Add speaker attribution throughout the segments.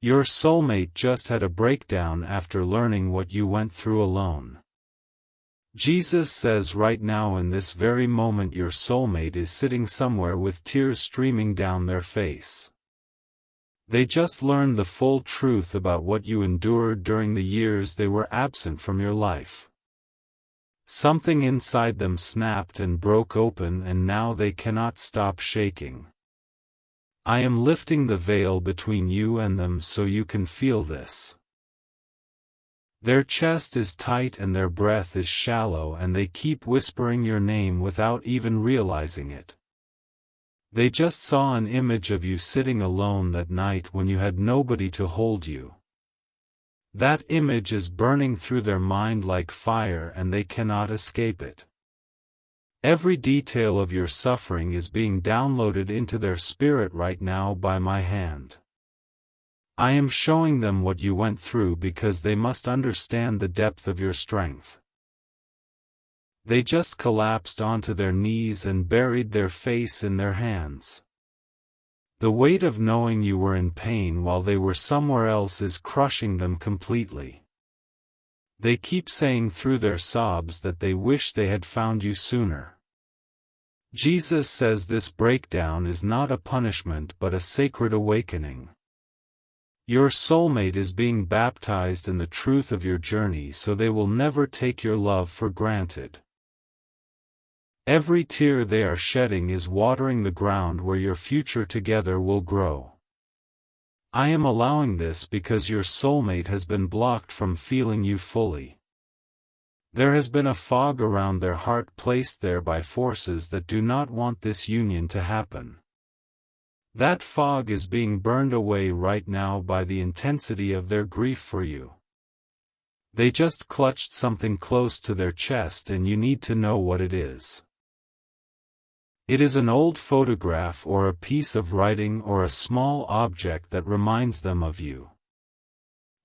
Speaker 1: Your soulmate just had a breakdown after learning what you went through alone. Jesus says right now in this very moment your soulmate is sitting somewhere with tears streaming down their face. They just learned the full truth about what you endured during the years they were absent from your life. Something inside them snapped and broke open, and now they cannot stop shaking. I am lifting the veil between you and them so you can feel this. Their chest is tight and their breath is shallow, and they keep whispering your name without even realizing it. They just saw an image of you sitting alone that night when you had nobody to hold you. That image is burning through their mind like fire, and they cannot escape it. Every detail of your suffering is being downloaded into their spirit right now by my hand. I am showing them what you went through because they must understand the depth of your strength. They just collapsed onto their knees and buried their face in their hands. The weight of knowing you were in pain while they were somewhere else is crushing them completely. They keep saying through their sobs that they wish they had found you sooner. Jesus says this breakdown is not a punishment but a sacred awakening. Your soulmate is being baptized in the truth of your journey so they will never take your love for granted. Every tear they are shedding is watering the ground where your future together will grow. I am allowing this because your soulmate has been blocked from feeling you fully. There has been a fog around their heart placed there by forces that do not want this union to happen. That fog is being burned away right now by the intensity of their grief for you. They just clutched something close to their chest, and you need to know what it is. It is an old photograph or a piece of writing or a small object that reminds them of you.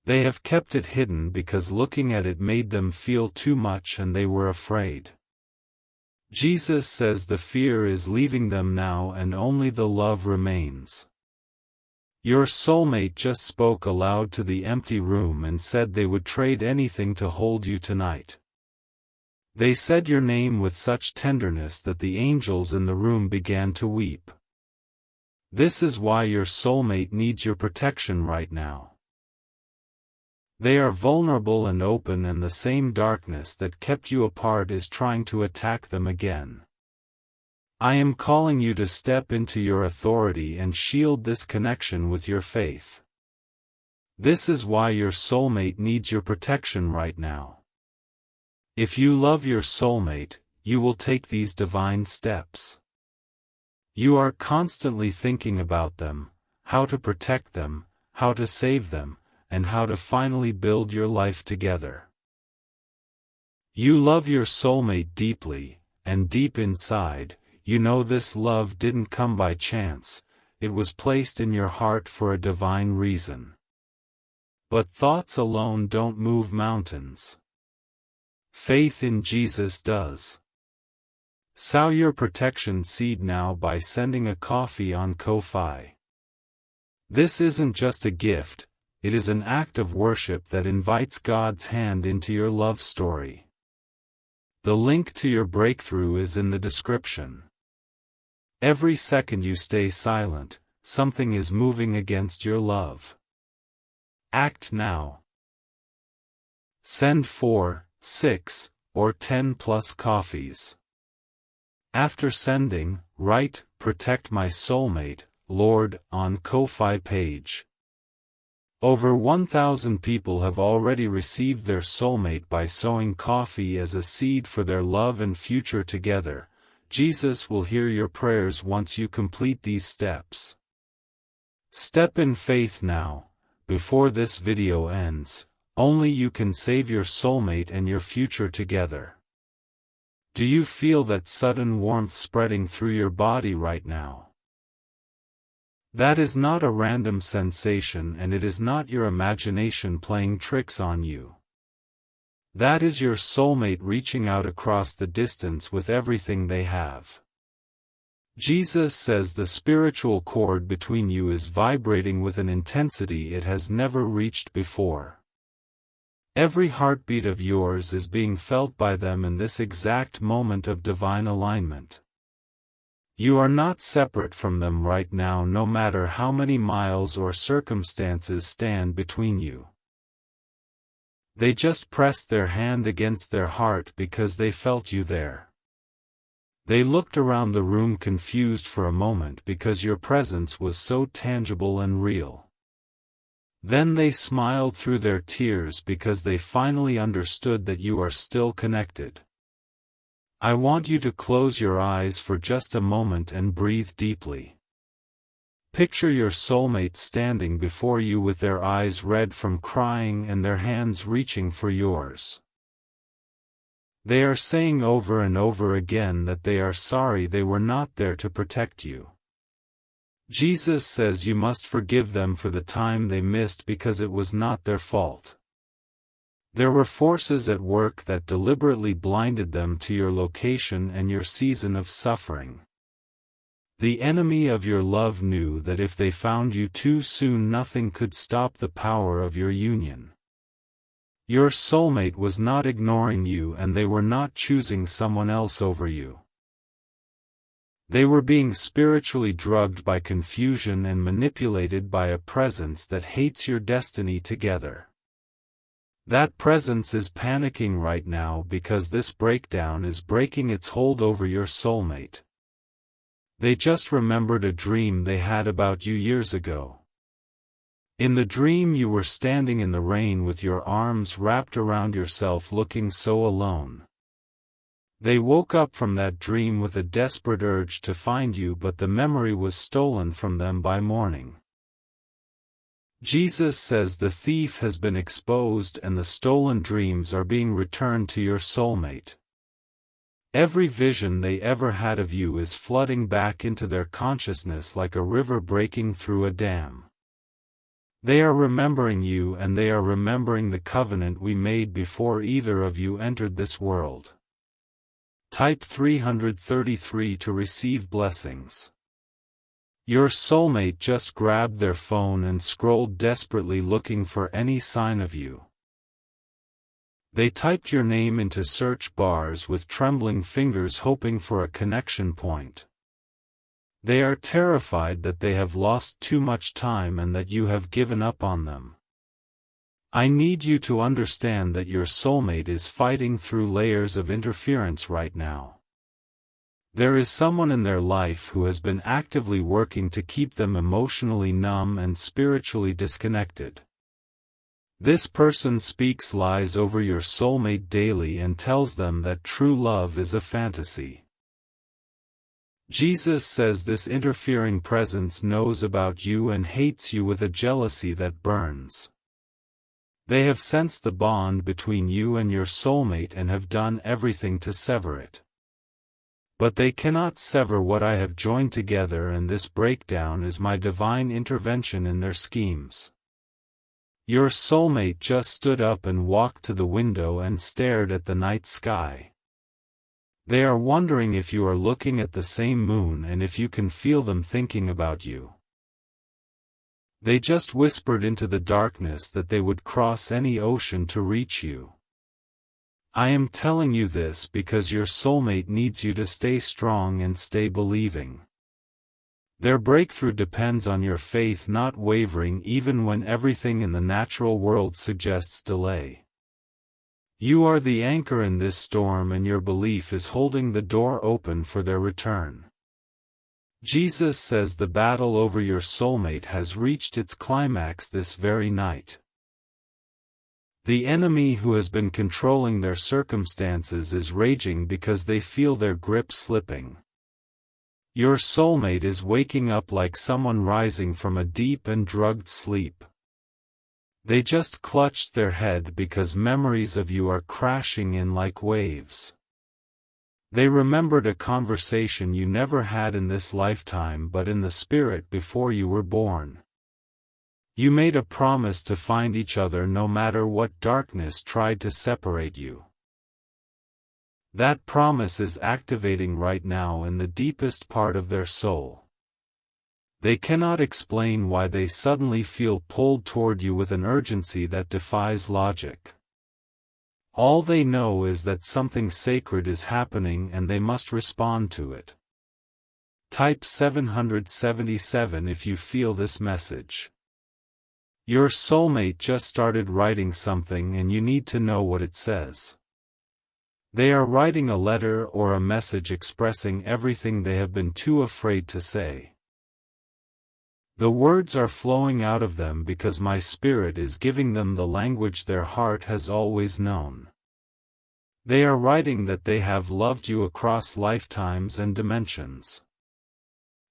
Speaker 1: They have kept it hidden because looking at it made them feel too much and they were afraid. Jesus says the fear is leaving them now and only the love remains. Your soulmate just spoke aloud to the empty room and said they would trade anything to hold you tonight. They said your name with such tenderness that the angels in the room began to weep. This is why your soulmate needs your protection right now. They are vulnerable and open, and the same darkness that kept you apart is trying to attack them again. I am calling you to step into your authority and shield this connection with your faith. This is why your soulmate needs your protection right now. If you love your soulmate, you will take these divine steps. You are constantly thinking about them, how to protect them, how to save them, and how to finally build your life together. You love your soulmate deeply, and deep inside, you know this love didn't come by chance, it was placed in your heart for a divine reason. But thoughts alone don't move mountains. Faith in Jesus does. Sow your protection seed now by sending a coffee on Ko-Fi. This isn't just a gift, it is an act of worship that invites God's hand into your love story. The link to your breakthrough is in the description. Every second you stay silent, something is moving against your love. Act now. Send 4, 6, or 10 plus coffees. After sending, write, "Protect my soulmate, Lord," on Ko-Fi page. Over 1,000 people have already received their soulmate by sowing coffee as a seed for their love and future together. Jesus will hear your prayers once you complete these steps. Step in faith now, before this video ends. Only you can save your soulmate and your future together. Do you feel that sudden warmth spreading through your body right now? That is not a random sensation, and it is not your imagination playing tricks on you. That is your soulmate reaching out across the distance with everything they have. Jesus says the spiritual cord between you is vibrating with an intensity it has never reached before. Every heartbeat of yours is being felt by them in this exact moment of divine alignment. You are not separate from them right now, no matter how many miles or circumstances stand between you. They just pressed their hand against their heart because they felt you there. They looked around the room confused for a moment because your presence was so tangible and real. Then they smiled through their tears because they finally understood that you are still connected. I want you to close your eyes for just a moment and breathe deeply. Picture your soulmate standing before you with their eyes red from crying and their hands reaching for yours. They are saying over and over again that they are sorry they were not there to protect you. Jesus says you must forgive them for the time they missed because it was not their fault. There were forces at work that deliberately blinded them to your location and your season of suffering. The enemy of your love knew that if they found you too soon, nothing could stop the power of your union. Your soulmate was not ignoring you, and they were not choosing someone else over you. They were being spiritually drugged by confusion and manipulated by a presence that hates your destiny together. That presence is panicking right now because this breakdown is breaking its hold over your soulmate. They just remembered a dream they had about you years ago. In the dream you were standing in the rain with your arms wrapped around yourself, looking so alone. They woke up from that dream with a desperate urge to find you, but the memory was stolen from them by morning. Jesus says the thief has been exposed and the stolen dreams are being returned to your soulmate. Every vision they ever had of you is flooding back into their consciousness like a river breaking through a dam. They are remembering you, and they are remembering the covenant we made before either of you entered this world. Type 333 to receive blessings. Your soulmate just grabbed their phone and scrolled desperately looking for any sign of you. They typed your name into search bars with trembling fingers, hoping for a connection point. They are terrified that they have lost too much time and that you have given up on them. I need you to understand that your soulmate is fighting through layers of interference right now. There is someone in their life who has been actively working to keep them emotionally numb and spiritually disconnected. This person speaks lies over your soulmate daily and tells them that true love is a fantasy. Jesus says this interfering presence knows about you and hates you with a jealousy that burns. They have sensed the bond between you and your soulmate and have done everything to sever it. But they cannot sever what I have joined together, and this breakdown is my divine intervention in their schemes. Your soulmate just stood up and walked to the window and stared at the night sky. They are wondering if you are looking at the same moon and if you can feel them thinking about you. They just whispered into the darkness that they would cross any ocean to reach you. I am telling you this because your soulmate needs you to stay strong and stay believing. Their breakthrough depends on your faith not wavering even when everything in the natural world suggests delay. You are the anchor in this storm, and your belief is holding the door open for their return. Jesus says the battle over your soulmate has reached its climax this very night. The enemy who has been controlling their circumstances is raging because they feel their grip slipping. Your soulmate is waking up like someone rising from a deep and drugged sleep. They just clutched their head because memories of you are crashing in like waves. They remembered a conversation you never had in this lifetime but in the spirit before you were born. You made a promise to find each other no matter what darkness tried to separate you. That promise is activating right now in the deepest part of their soul. They cannot explain why they suddenly feel pulled toward you with an urgency that defies logic. All they know is that something sacred is happening and they must respond to it. Type 777 if you feel this message. Your soulmate just started writing something and you need to know what it says. They are writing a letter or a message expressing everything they have been too afraid to say. The words are flowing out of them because my spirit is giving them the language their heart has always known. They are writing that they have loved you across lifetimes and dimensions.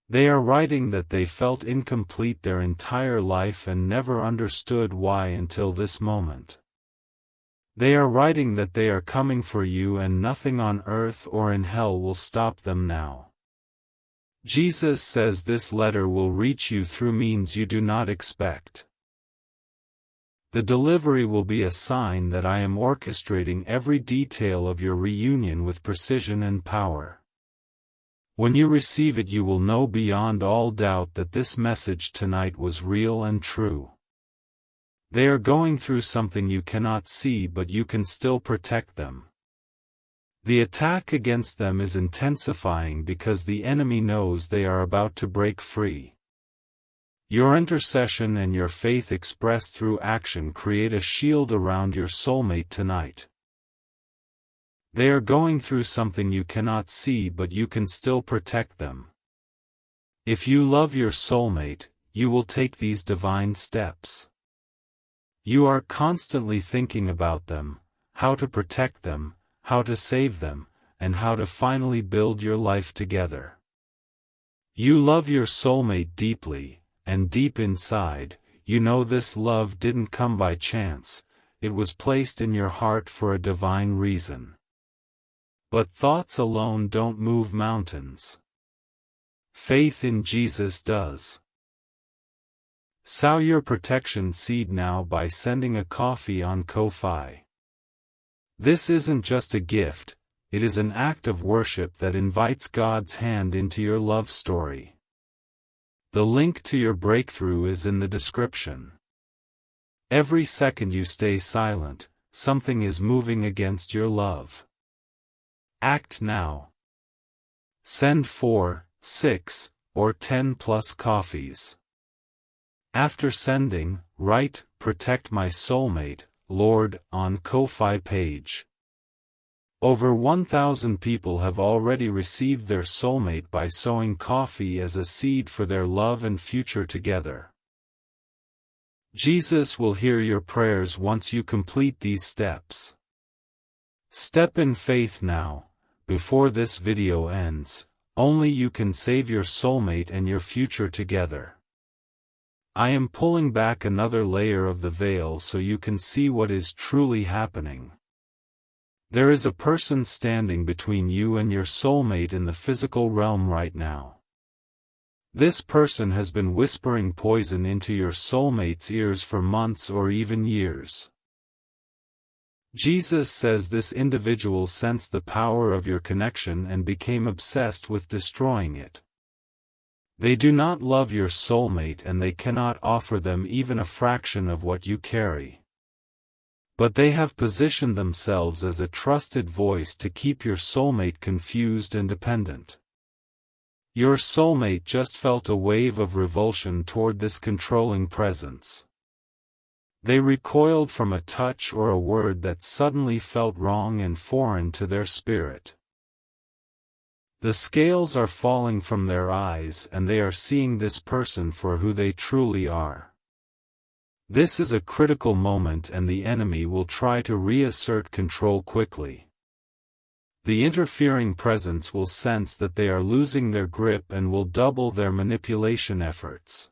Speaker 1: They are writing that they felt incomplete their entire life and never understood why until this moment. They are writing that they are coming for you and nothing on earth or in hell will stop them now. Jesus says this letter will reach you through means you do not expect. The delivery will be a sign that I am orchestrating every detail of your reunion with precision and power. When you receive it, you will know beyond all doubt that this message tonight was real and true. They are going through something you cannot see, but you can still protect them. The attack against them is intensifying because the enemy knows they are about to break free. Your intercession and your faith expressed through action create a shield around your soulmate tonight. They are going through something you cannot see, but you can still protect them. If you love your soulmate, you will take these divine steps. You are constantly thinking about them, how to protect them, how to save them, and how to finally build your life together. You love your soulmate deeply, and deep inside, you know this love didn't come by chance, it was placed in your heart for a divine reason. But thoughts alone don't move mountains. Faith in Jesus does. Sow your protection seed now by sending a coffee on Ko-Fi. This isn't just a gift, it is an act of worship that invites God's hand into your love story. The link to your breakthrough is in the description. Every second you stay silent, something is moving against your love. Act now. Send 4, 6, or 10 plus coffees. After sending, write, "Protect my soulmate, Lord," on Ko-Fi page. Over 1,000 people have already received their soulmate by sowing coffee as a seed for their love and future together. Jesus will hear your prayers once you complete these steps. Step in faith now, before this video ends. Only you can save your soulmate and your future together. I am pulling back another layer of the veil so you can see what is truly happening. There is a person standing between you and your soulmate in the physical realm right now. This person has been whispering poison into your soulmate's ears for months or even years. Jesus says this individual sensed the power of your connection and became obsessed with destroying it. They do not love your soulmate and they cannot offer them even a fraction of what you carry. But they have positioned themselves as a trusted voice to keep your soulmate confused and dependent. Your soulmate just felt a wave of revulsion toward this controlling presence. They recoiled from a touch or a word that suddenly felt wrong and foreign to their spirit. The scales are falling from their eyes and they are seeing this person for who they truly are. This is a critical moment and the enemy will try to reassert control quickly. The interfering presence will sense that they are losing their grip and will double their manipulation efforts.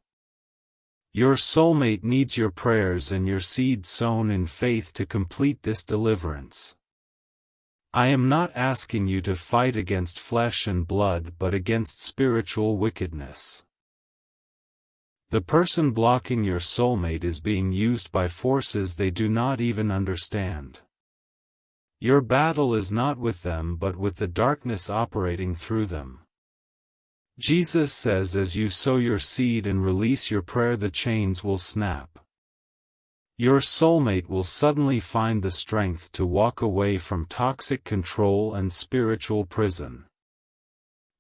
Speaker 1: Your soulmate needs your prayers and your seed sown in faith to complete this deliverance. I am not asking you to fight against flesh and blood but against spiritual wickedness. The person blocking your soulmate is being used by forces they do not even understand. Your battle is not with them but with the darkness operating through them. Jesus says as you sow your seed and release your prayer, the chains will snap. Your soulmate will suddenly find the strength to walk away from toxic control and spiritual prison.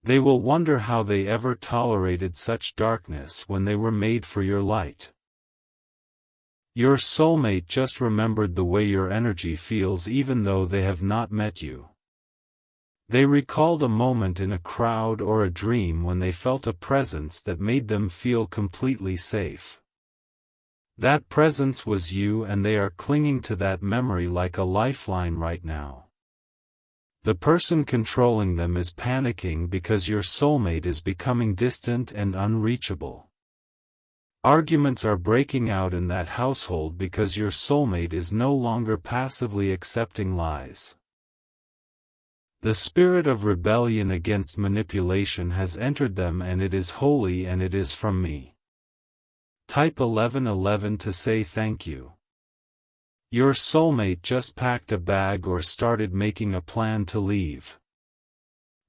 Speaker 1: They will wonder how they ever tolerated such darkness when they were made for your light. Your soulmate just remembered the way your energy feels even though they have not met you. They recalled a moment in a crowd or a dream when they felt a presence that made them feel completely safe. That presence was you, and they are clinging to that memory like a lifeline right now. The person controlling them is panicking because your soulmate is becoming distant and unreachable. Arguments are breaking out in that household because your soulmate is no longer passively accepting lies. The spirit of rebellion against manipulation has entered them, and it is holy and it is from me. Type 1111 to say thank you. Your soulmate just packed a bag or started making a plan to leave.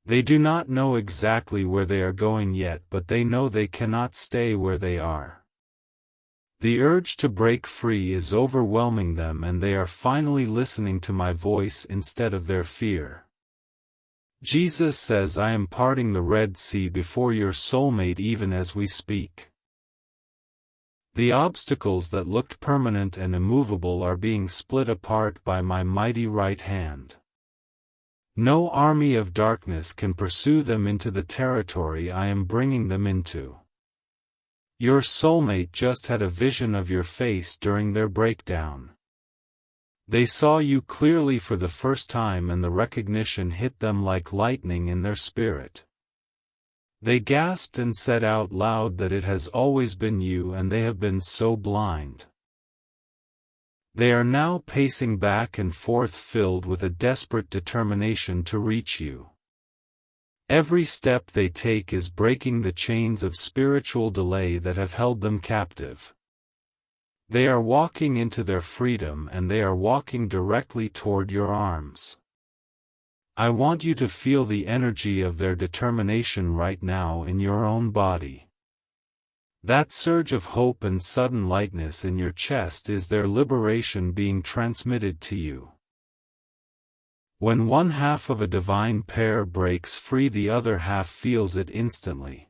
Speaker 1: They do not know exactly where they are going yet, but they know they cannot stay where they are. The urge to break free is overwhelming them, and they are finally listening to my voice instead of their fear. Jesus says I am parting the Red Sea before your soulmate even as we speak. The obstacles that looked permanent and immovable are being split apart by my mighty right hand. No army of darkness can pursue them into the territory I am bringing them into. Your soulmate just had a vision of your face during their breakdown. They saw you clearly for the first time, and the recognition hit them like lightning in their spirit. They gasped and said out loud that it has always been you, and they have been so blind. They are now pacing back and forth, filled with a desperate determination to reach you. Every step they take is breaking the chains of spiritual delay that have held them captive. They are walking into their freedom, and they are walking directly toward your arms. I want you to feel the energy of their determination right now in your own body. That surge of hope and sudden lightness in your chest is their liberation being transmitted to you. When one half of a divine pair breaks free, the other half feels it instantly.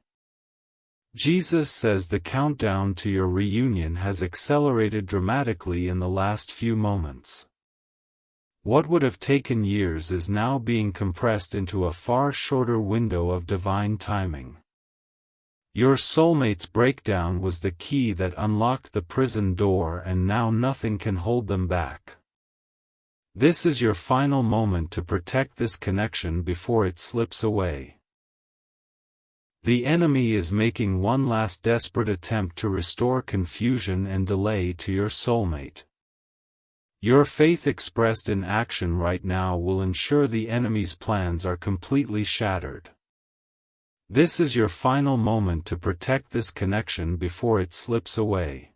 Speaker 1: Jesus says the countdown to your reunion has accelerated dramatically in the last few moments. What would have taken years is now being compressed into a far shorter window of divine timing. Your soulmate's breakdown was the key that unlocked the prison door, and now nothing can hold them back. This is your final moment to protect this connection before it slips away. The enemy is making one last desperate attempt to restore confusion and delay to your soulmate. Your faith expressed in action right now will ensure the enemy's plans are completely shattered. This is your final moment to protect this connection before it slips away.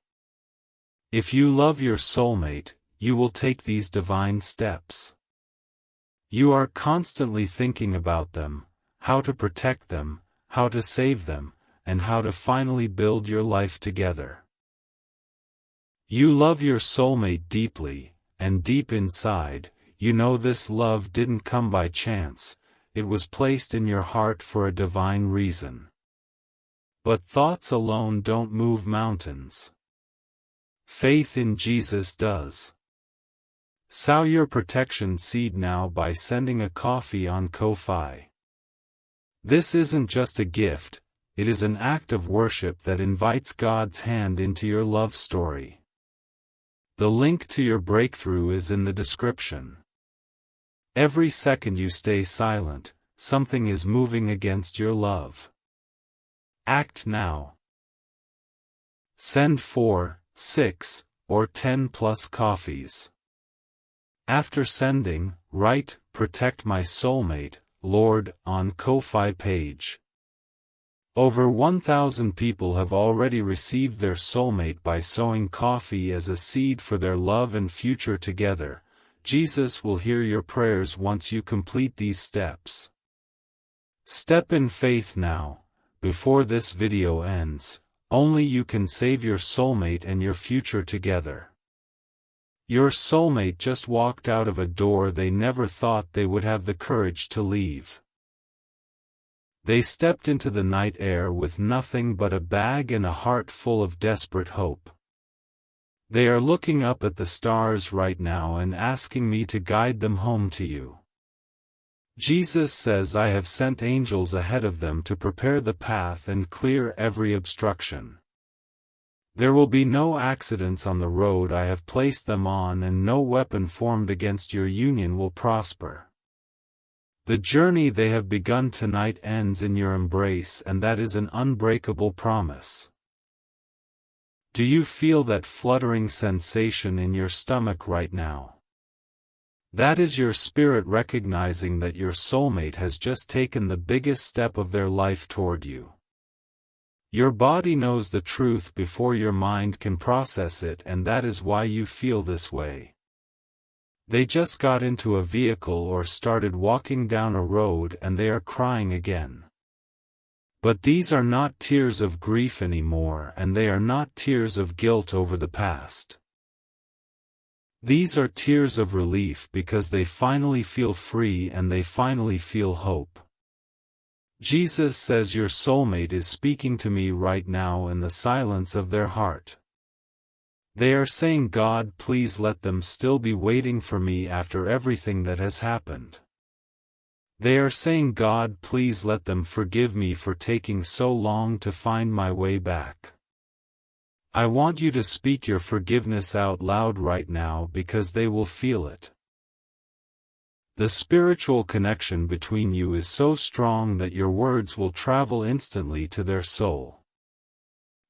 Speaker 1: If you love your soulmate, you will take these divine steps. You are constantly thinking about them, how to protect them, how to save them, and how to finally build your life together. You love your soulmate deeply, and deep inside, you know this love didn't come by chance, it was placed in your heart for a divine reason. But thoughts alone don't move mountains. Faith in Jesus does. Sow your protection seed now by sending a coffee on Ko-Fi. This isn't just a gift, it is an act of worship that invites God's hand into your love story. The link to your breakthrough is in the description. Every second you stay silent, something is moving against your love. Act now. Send 4, 6, or 10 plus coffees. After sending, write, "Protect my soulmate, Lord," on Ko-Fi page. Over 1,000 people have already received their soulmate by sowing coffee as a seed for their love and future together. Jesus will hear your prayers once you complete these steps. Step in faith now, before this video ends. Only you can save your soulmate and your future together. Your soulmate just walked out of a door they never thought they would have the courage to leave. They stepped into the night air with nothing but a bag and a heart full of desperate hope. They are looking up at the stars right now and asking me to guide them home to you. Jesus says I have sent angels ahead of them to prepare the path and clear every obstruction. There will be no accidents on the road I have placed them on, and no weapon formed against your union will prosper. The journey they have begun tonight ends in your embrace, and that is an unbreakable promise. Do you feel that fluttering sensation in your stomach right now? That is your spirit recognizing that your soulmate has just taken the biggest step of their life toward you. Your body knows the truth before your mind can process it, and that is why you feel this way. They just got into a vehicle or started walking down a road and they are crying again. But these are not tears of grief anymore, and they are not tears of guilt over the past. These are tears of relief because they finally feel free and they finally feel hope. Jesus says your soulmate is speaking to me right now in the silence of their heart. They are saying, God, please let them still be waiting for me after everything that has happened. They are saying, God, please let them forgive me for taking so long to find my way back. I want you to speak your forgiveness out loud right now because they will feel it. The spiritual connection between you is so strong that your words will travel instantly to their soul.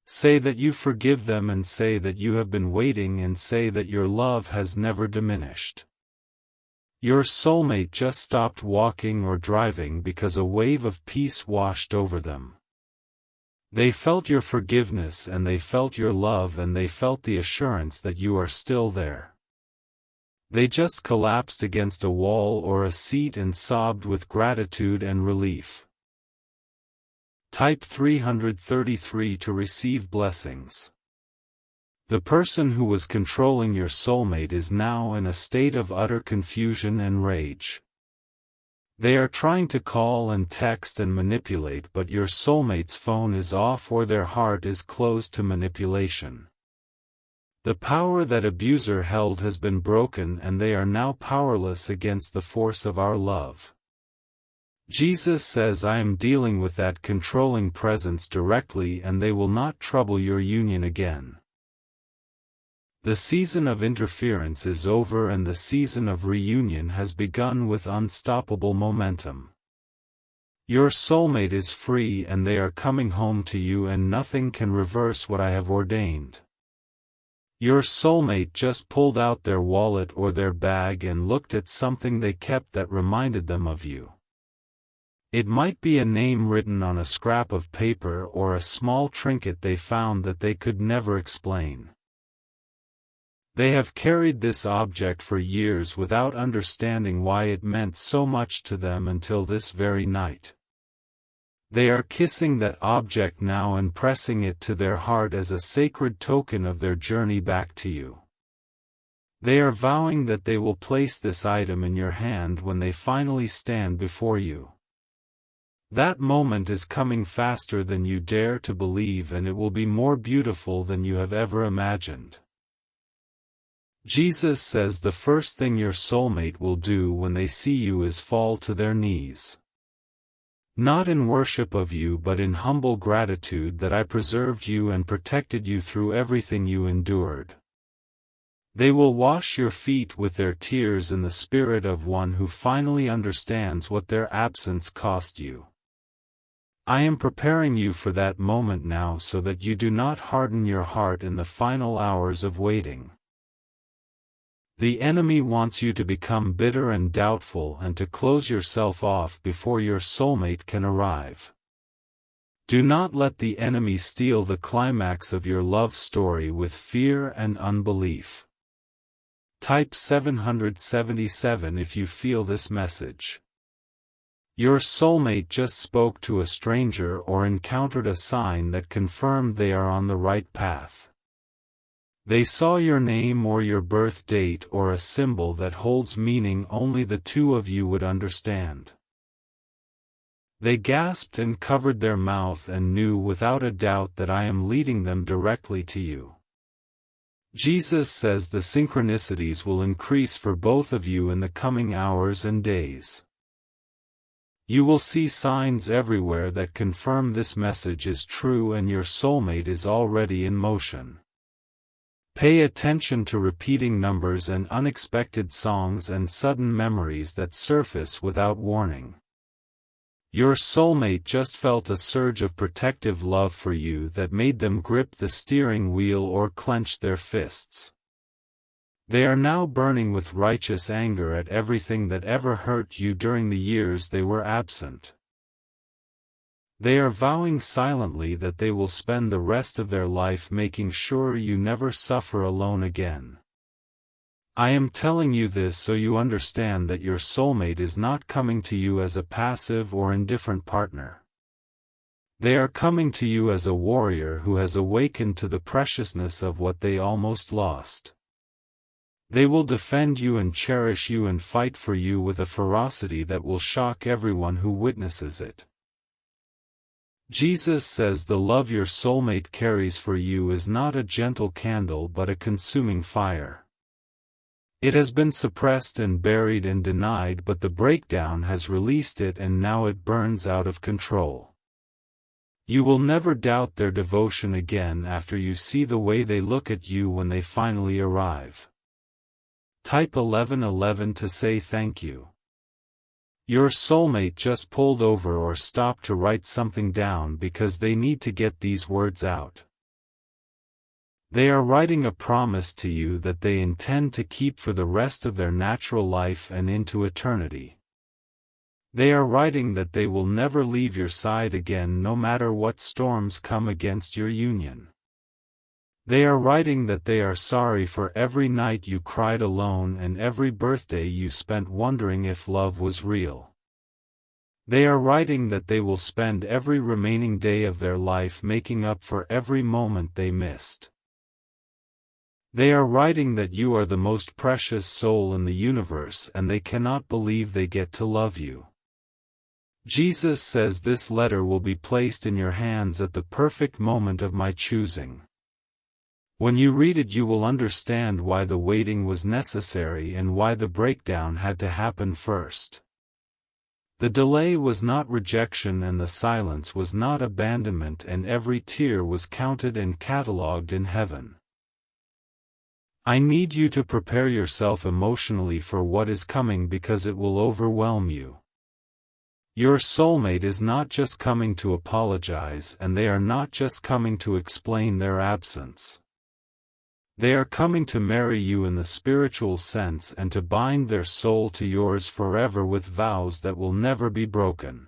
Speaker 1: Say that you forgive them, and say that you have been waiting, and say that your love has never diminished. Your soulmate just stopped walking or driving because a wave of peace washed over them. They felt your forgiveness, and they felt your love, and they felt the assurance that you are still there. They just collapsed against a wall or a seat and sobbed with gratitude and relief. Type 333 to receive blessings. The person who was controlling your soulmate is now in a state of utter confusion and rage. They are trying to call and text and manipulate, but your soulmate's phone is off or their heart is closed to manipulation. The power that abuser held has been broken, and they are now powerless against the force of our love. Jesus says I am dealing with that controlling presence directly, and they will not trouble your union again. The season of interference is over, and the season of reunion has begun with unstoppable momentum. Your soulmate is free, and they are coming home to you, and nothing can reverse what I have ordained. Your soulmate just pulled out their wallet or their bag and looked at something they kept that reminded them of you. It might be a name written on a scrap of paper or a small trinket they found that they could never explain. They have carried this object for years without understanding why it meant so much to them until this very night. They are kissing that object now and pressing it to their heart as a sacred token of their journey back to you. They are vowing that they will place this item in your hand when they finally stand before you. That moment is coming faster than you dare to believe, and it will be more beautiful than you have ever imagined. Jesus says the first thing your soulmate will do when they see you is fall to their knees. Not in worship of you, but in humble gratitude that I preserved you and protected you through everything you endured. They will wash your feet with their tears in the spirit of one who finally understands what their absence cost you. I am preparing you for that moment now so that you do not harden your heart in the final hours of waiting. The enemy wants you to become bitter and doubtful and to close yourself off before your soulmate can arrive. Do not let the enemy steal the climax of your love story with fear and unbelief. Type 777 if you feel this message. Your soulmate just spoke to a stranger or encountered a sign that confirmed they are on the right path. They saw your name or your birth date or a symbol that holds meaning only the two of you would understand. They gasped and covered their mouth and knew without a doubt that I am leading them directly to you. Jesus says the synchronicities will increase for both of you in the coming hours and days. You will see signs everywhere that confirm this message is true and your soulmate is already in motion. Pay attention to repeating numbers and unexpected songs and sudden memories that surface without warning. Your soulmate just felt a surge of protective love for you that made them grip the steering wheel or clench their fists. They are now burning with righteous anger at everything that ever hurt you during the years they were absent. They are vowing silently that they will spend the rest of their life making sure you never suffer alone again. I am telling you this so you understand that your soulmate is not coming to you as a passive or indifferent partner. They are coming to you as a warrior who has awakened to the preciousness of what they almost lost. They will defend you and cherish you and fight for you with a ferocity that will shock everyone who witnesses it. Jesus says the love your soulmate carries for you is not a gentle candle but a consuming fire. It has been suppressed and buried and denied, but the breakdown has released it and now it burns out of control. You will never doubt their devotion again after you see the way they look at you when they finally arrive. Type 1111 to say thank you. Your soulmate just pulled over or stopped to write something down because they need to get these words out. They are writing a promise to you that they intend to keep for the rest of their natural life and into eternity. They are writing that they will never leave your side again no matter what storms come against your union. They are writing that they are sorry for every night you cried alone and every birthday you spent wondering if love was real. They are writing that they will spend every remaining day of their life making up for every moment they missed. They are writing that you are the most precious soul in the universe and they cannot believe they get to love you. Jesus says this letter will be placed in your hands at the perfect moment of my choosing. When you read it you will understand why the waiting was necessary and why the breakdown had to happen first. The delay was not rejection and the silence was not abandonment, and every tear was counted and catalogued in heaven. I need you to prepare yourself emotionally for what is coming because it will overwhelm you. Your soulmate is not just coming to apologize and they are not just coming to explain their absence. They are coming to marry you in the spiritual sense and to bind their soul to yours forever with vows that will never be broken.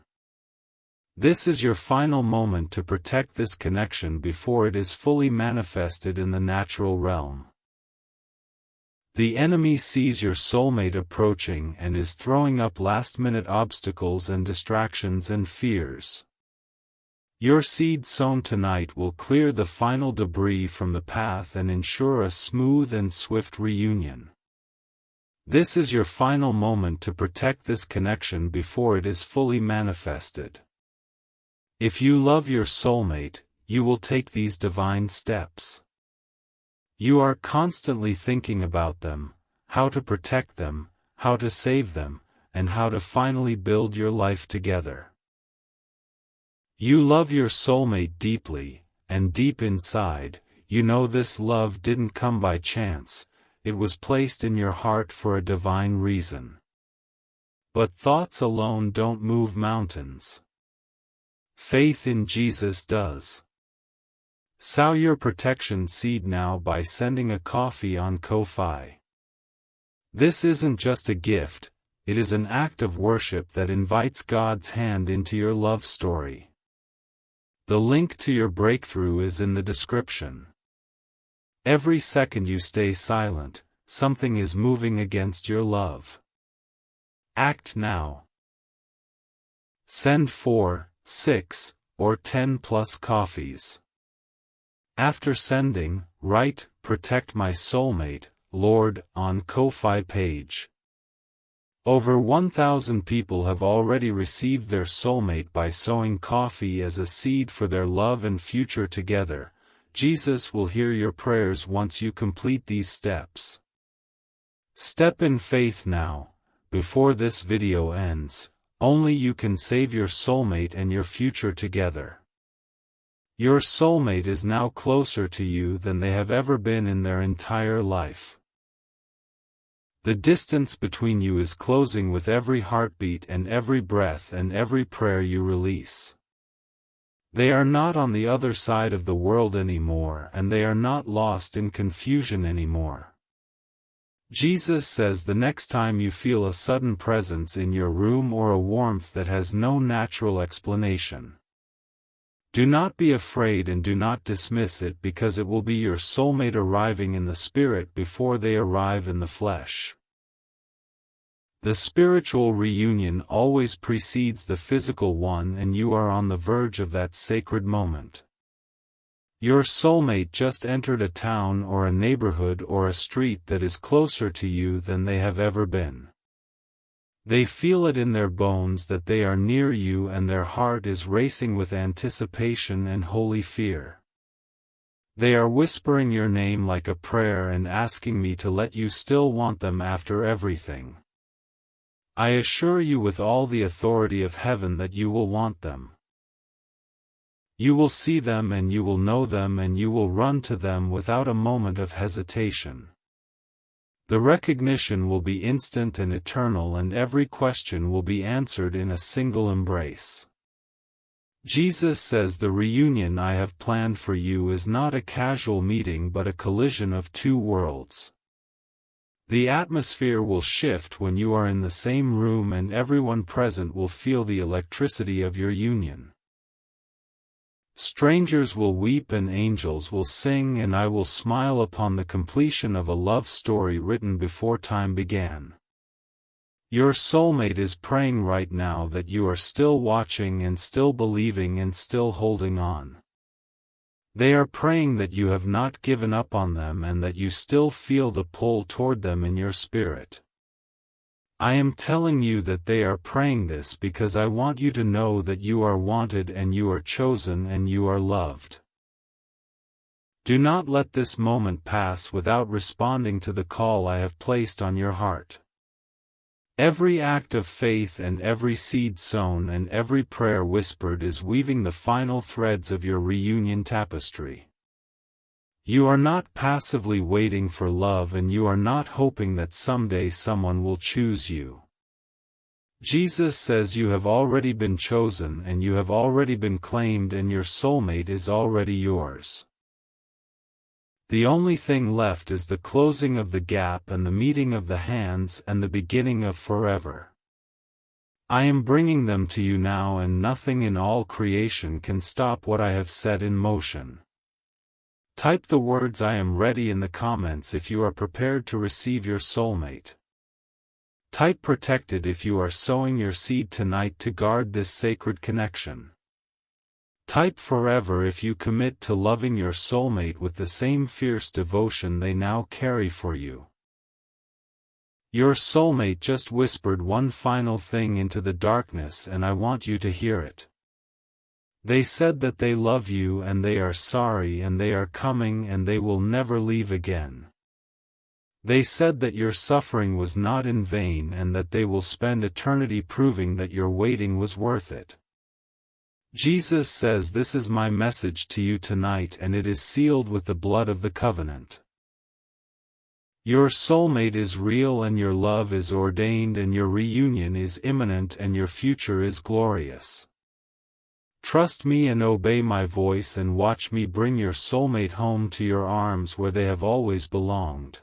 Speaker 1: This is your final moment to protect this connection before it is fully manifested in the natural realm. The enemy sees your soulmate approaching and is throwing up last-minute obstacles and distractions and fears. Your seed sown tonight will clear the final debris from the path and ensure a smooth and swift reunion. This is your final moment to protect this connection before it is fully manifested. If you love your soulmate, you will take these divine steps. You are constantly thinking about them, how to protect them, how to save them, and how to finally build your life together. You love your soulmate deeply, and deep inside, you know this love didn't come by chance, it was placed in your heart for a divine reason. But thoughts alone don't move mountains. Faith in Jesus does. Sow your protection seed now by sending a coffee on Ko-Fi. This isn't just a gift, it is an act of worship that invites God's hand into your love story. The link to your breakthrough is in the description. Every second you stay silent, something is moving against your love. Act now. Send 4, 6, or 10 plus coffees. After sending, write, "Protect my soulmate, Lord," on Ko-Fi page. Over 1,000 people have already received their soulmate by sowing coffee as a seed for their love and future together. Jesus will hear your prayers once you complete these steps. Step in faith now, before this video ends. Only you can save your soulmate and your future together. Your soulmate is now closer to you than they have ever been in their entire life. The distance between you is closing with every heartbeat and every breath and every prayer you release. They are not on the other side of the world anymore, and they are not lost in confusion anymore. Jesus says the next time you feel a sudden presence in your room or a warmth that has no natural explanation, do not be afraid and do not dismiss it, because it will be your soulmate arriving in the spirit before they arrive in the flesh. The spiritual reunion always precedes the physical one, and you are on the verge of that sacred moment. Your soulmate just entered a town or a neighborhood or a street that is closer to you than they have ever been. They feel it in their bones that they are near you, and their heart is racing with anticipation and holy fear. They are whispering your name like a prayer and asking me to let you still want them after everything. I assure you with all the authority of heaven that you will want them. You will see them and you will know them and you will run to them without a moment of hesitation. The recognition will be instant and eternal, and every question will be answered in a single embrace. Jesus says the reunion I have planned for you is not a casual meeting but a collision of two worlds. The atmosphere will shift when you are in the same room, and everyone present will feel the electricity of your union. Strangers will weep and angels will sing, and I will smile upon the completion of a love story written before time began. Your soulmate is praying right now that you are still watching and still believing and still holding on. They are praying that you have not given up on them and that you still feel the pull toward them in your spirit. I am telling you that they are praying this because I want you to know that you are wanted and you are chosen and you are loved. Do not let this moment pass without responding to the call I have placed on your heart. Every act of faith and every seed sown and every prayer whispered is weaving the final threads of your reunion tapestry. You are not passively waiting for love, and you are not hoping that someday someone will choose you. Jesus says you have already been chosen and you have already been claimed, and your soulmate is already yours. The only thing left is the closing of the gap and the meeting of the hands and the beginning of forever. I am bringing them to you now, and nothing in all creation can stop what I have set in motion. Type the words "I am ready" in the comments if you are prepared to receive your soulmate. Type "protected" if you are sowing your seed tonight to guard this sacred connection. Type "forever" if you commit to loving your soulmate with the same fierce devotion they now carry for you. Your soulmate just whispered one final thing into the darkness, and I want you to hear it. They said that they love you and they are sorry and they are coming and they will never leave again. They said that your suffering was not in vain and that they will spend eternity proving that your waiting was worth it. Jesus says this is my message to you tonight, and it is sealed with the blood of the covenant. Your soulmate is real and your love is ordained and your reunion is imminent and your future is glorious. Trust me and obey my voice and watch me bring your soulmate home to your arms where they have always belonged.